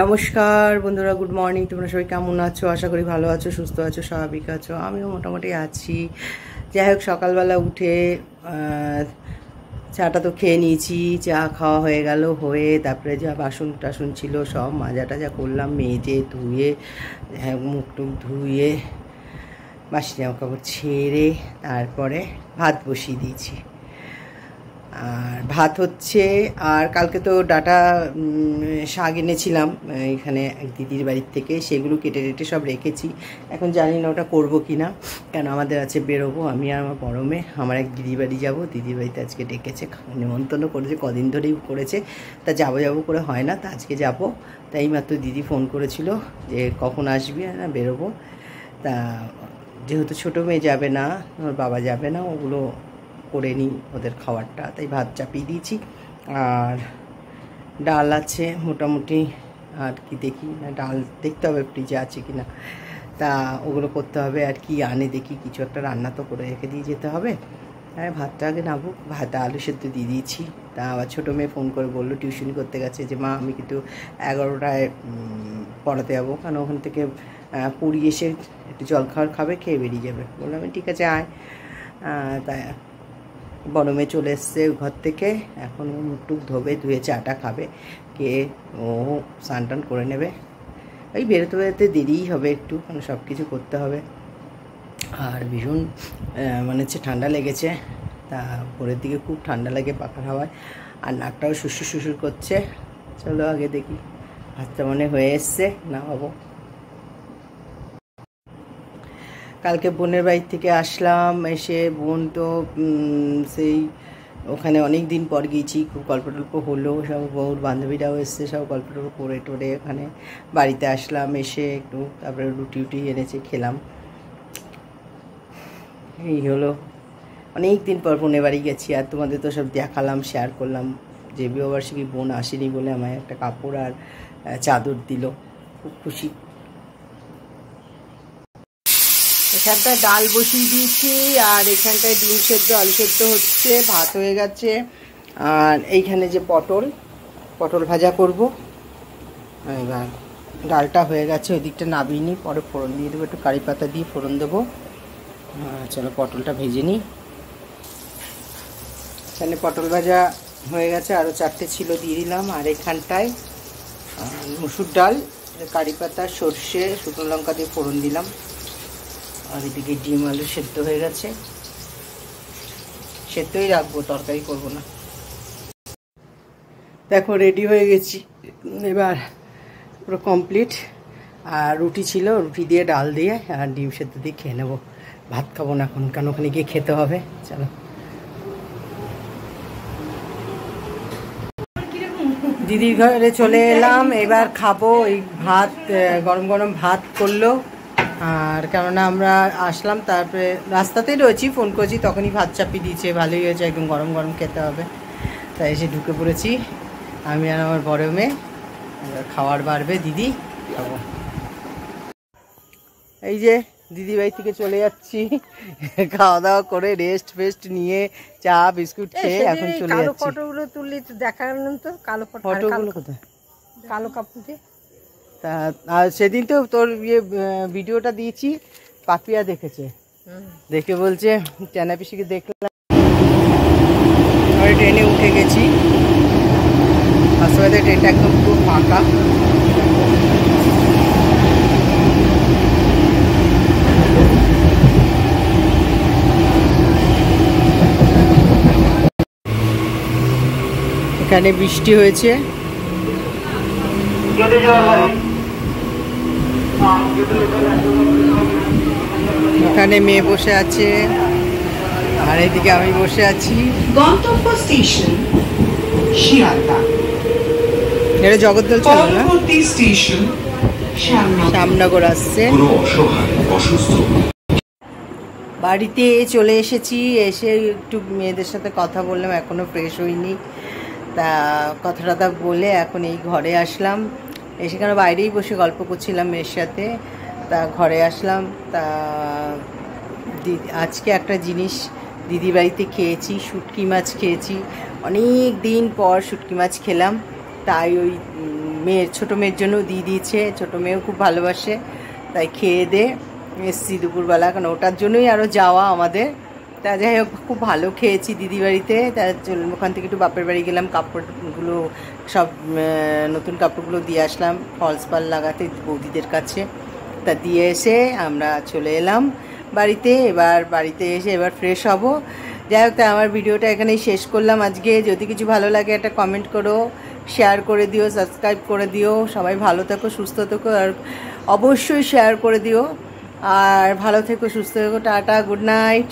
নমস্কার বন্ধুরা, good morning. তোমরা সবাই কেমন আছো? আশা করি ভালো আছো, সুস্থ আছো, স্বাভাবিক আছো। আমিও মোটামুটি আছি। যাই হোক, সকালবেলা উঠে চাটা তো খেয়ে নিয়েছি। চা খাওয়া হয়ে গেল, হয়ে তারপরে যা বাসন টাসন ছিল সব মাজা টাজা করলাম, মেজে ধুয়ে মুখ টুক ধুয়ে বাসি জামা কাপড় ছেড়ে তারপরে ভাত বসিয়ে দিয়েছি। আর ভাত হচ্ছে। আর কালকে তো ডাটা শাক এনেছিলাম এখানে এক দিদির বাড়ির থেকে, সেগুলো কেটে কেটে সব রেখেছি। এখন জানি না ওটা করবো কি না, কেন আমাদের আছে বেরোবো, আমি আর আমার বড় মেয়ে। আমার এক দিদির বাড়ি যাবো, দিদির বাড়িতে আজকে ডেকেছে, নিমন্ত্রণ করেছে, কদিন ধরেই করেছে। তা যাবো যাবো করে হয় না, তা আজকে যাব। তাই মাত্র দিদি ফোন করেছিল যে কখন আসবি, না বেরোবো। তা যেহেতু ছোটো মেয়ে যাবে না, ওর বাবা যাবে না, ওগুলো করে নিই ওদের খাবারটা, তাই ভাত চাপিয়ে দিয়েছি। আর ডাল আছে মোটামুটি, আর কি দেখি না, ডাল দেখতে হবে ফ্রিজে আছে কি না, তা ওগুলো করতে হবে। আর কি আনে দেখি, কিছু একটা রান্না তো করে রেখে দিয়ে যেতে হবে। হ্যাঁ, ভাতটা আগে নাবো, ভাত আলু সেদ্ধ দিয়ে দিয়েছি। তা আবার ছোটো মেয়ে ফোন করে বললো, টিউশন করতে গেছে, যে মা আমি কিন্তু 11টায় পড়াতে যাবো, কারণ ওখান থেকে পুরী এসে একটু জলখাবার খাবে, খেয়ে বেরিয়ে যাবে। বললাম ঠিক আছে আয়। তাই বড় মেয়ে চলে এসছে ঘর থেকে, এখন ও মুখ টুক ধোবে, ধুয়ে চাটা খাবে, কে ও স্নান টান করে নেবে। ওই বেরোতে বেরোতে দেরিই হবে একটু, কারণ সব কিছু করতে হবে। আর ভীষণ মানে হচ্ছে ঠান্ডা লেগেছে, তা ভোরের দিকে খুব ঠান্ডা লাগে পাখার হাওয়ায়, আর নাকটাও শুশুর শুশুর করছে। চলো আগে দেখি, ভাতটা মনে হয়ে এসছে, না বাবু। কালকে বোনের বাড়ি থেকে আসলাম, এসে বোন তো সেই ওখানে অনেক দিন পর গিয়েছি, খুব গল্প টল্প হলো, সব বউর বান্ধবীরাও এসছে, সব গল্প টল্প করে টোরে ওখানে বাড়িতে আসলাম। এসে একটু তারপরে রুটি উটি এনেছে, খেলাম। এই হলো, অনেক দিন পর বোনের বাড়ি গেছি। আর তোমাদের তো সব দেখালাম, শেয়ার করলাম যে বিবাহবার্ষিকী বোন আসেনি বলে আমায় একটা কাপড় আর চাদর দিল, খুব খুশি। এখানটায় ডাল বসিয়ে দিয়েছি, আর এখানটায় ডিম সেদ্ধ আলু সেদ্ধ হচ্ছে, ভাত হয়ে গেছে। আর এইখানে যে পটল ভাজা করব। এবার ডালটা হয়ে গেছে, ওই দিকটা নাবিয়ে নিই, পরে ফোড়ন দিয়ে দেবো, একটু কারি পাতা দিয়ে ফোড়ন দেবো। চলো পটলটা ভেজে নিই। এখানে পটল ভাজা হয়ে গেছে, আরও 4টে ছিল, দিয়ে দিলাম। আর এখানটায় মুসুর ডাল, কারি পাতা, সর্ষে, শুকনো লঙ্কা দিয়ে ফোড়ন দিলাম। আর এদিকে ডিম আলু সেদ্ধ হয়ে গেছে, সেদ্ধই রাখবো, তরকারি করবো না। দেখো রেডি হয়ে গেছি, এবার পুরো কমপ্লিট। আর রুটি ছিল, রুটি দিয়ে ডাল দিয়ে আর ডিম সেদ্ধ দিয়ে খেয়ে নেবো। ভাত খাবো না এখন, কারণ ওখানে গিয়ে খেতে হবে। চলো দিদির ঘরে চলে এলাম, এবার খাবো। এই ভাত, গরম গরম ভাত করলো। আর কেননা আমরা আসলাম, তারপরে রাস্তাতেই রয়েছি, ফোন করেছি, তখনই ভাত চাপিয়ে দিয়েছে, ভালোই হয়েছে, একদম গরম গরম খেতে হবে। তাই এসে ঢুকে পড়েছি আমি আর আমার বড় মেয়ে। খাওয়ার বাড়বে, দিদি খাবো। এই যে দিদি বাড়ি থেকে চলে যাচ্ছি, খাওয়া দাওয়া করে রেস্ট ফেস্ট নিয়ে চা বিস্কুট খেয়ে এখন চলে যাচ্ছি। ফটোগুলো তুললি তো দেখালাম তো, কালো ফটোগুলো কোথায়? কালো কাপড়ে। তা আর সেদিন তো তোর ইয়ে ভিডিওটা দিয়েছি, পাপিয়া দেখেছে, দেখে বলছে টেনা পিসিকে দেখলাম। ট্রেনে উঠে গেছি, আসলে ট্রেনটা একদম পুরো ফাঁকা। এখানে বৃষ্টি হয়েছে, ওখানে মেয়ে বসে আছে, আর এদিকে আমি বসে আছি। গন্তব্য স্টেশন শিয়ালদা। এটা জগদ্দল ছিল না, স্টেশন শ্যামনগর আসছে। বাড়িতে চলে এসেছি, এসে একটু মেয়েদের সাথে কথা বললাম, এখনো ফ্রেশ হইনি। তা কথা টথা বলে এখন এই ঘরে আসলাম। এসে কেন বাইরেই বসে গল্প করছিলাম মেয়ের সাথে, তা ঘরে আসলাম। তা আজকে একটা জিনিস দিদি বাড়িতে খেয়েছি, শুটকি মাছ খেয়েছি। অনেক দিন পর শুটকি মাছ খেলাম, তাই ওই মেয়ের ছোটো মেয়ের জন্যও দিয়ে দিয়েছে, ছোটো মেয়েও খুব ভালোবাসে, তাই খেয়ে দে এসছি দুপুরবেলা, কারণ ওটার জন্যই আরও যাওয়া আমাদের। তা যাই হোক খুব ভালো খেয়েছি দিদি বাড়িতে। তার জন্য ওখান থেকে একটু বাপের বাড়ি গেলাম, কাপড়গুলো সব নতুন কাপড়গুলো দিয়ে আসলাম ফলস পাল লাগাতে বৌদিদের কাছে। তা দিয়ে এসে আমরা চলে এলাম বাড়িতে। এবার বাড়িতে এসে এবার ফ্রেশ হব। যাই হোক, তাই আমার ভিডিওটা এখানেই শেষ করলাম আজকে। যদি কিছু ভালো লাগে একটা কমেন্ট করো, শেয়ার করে দিও, সাবস্ক্রাইব করে দিও। সবাই ভালো থেকো, সুস্থ থেকো, আর অবশ্যই শেয়ার করে দিও। আর ভালো থেকো, সুস্থ থেকো। Tata, good night.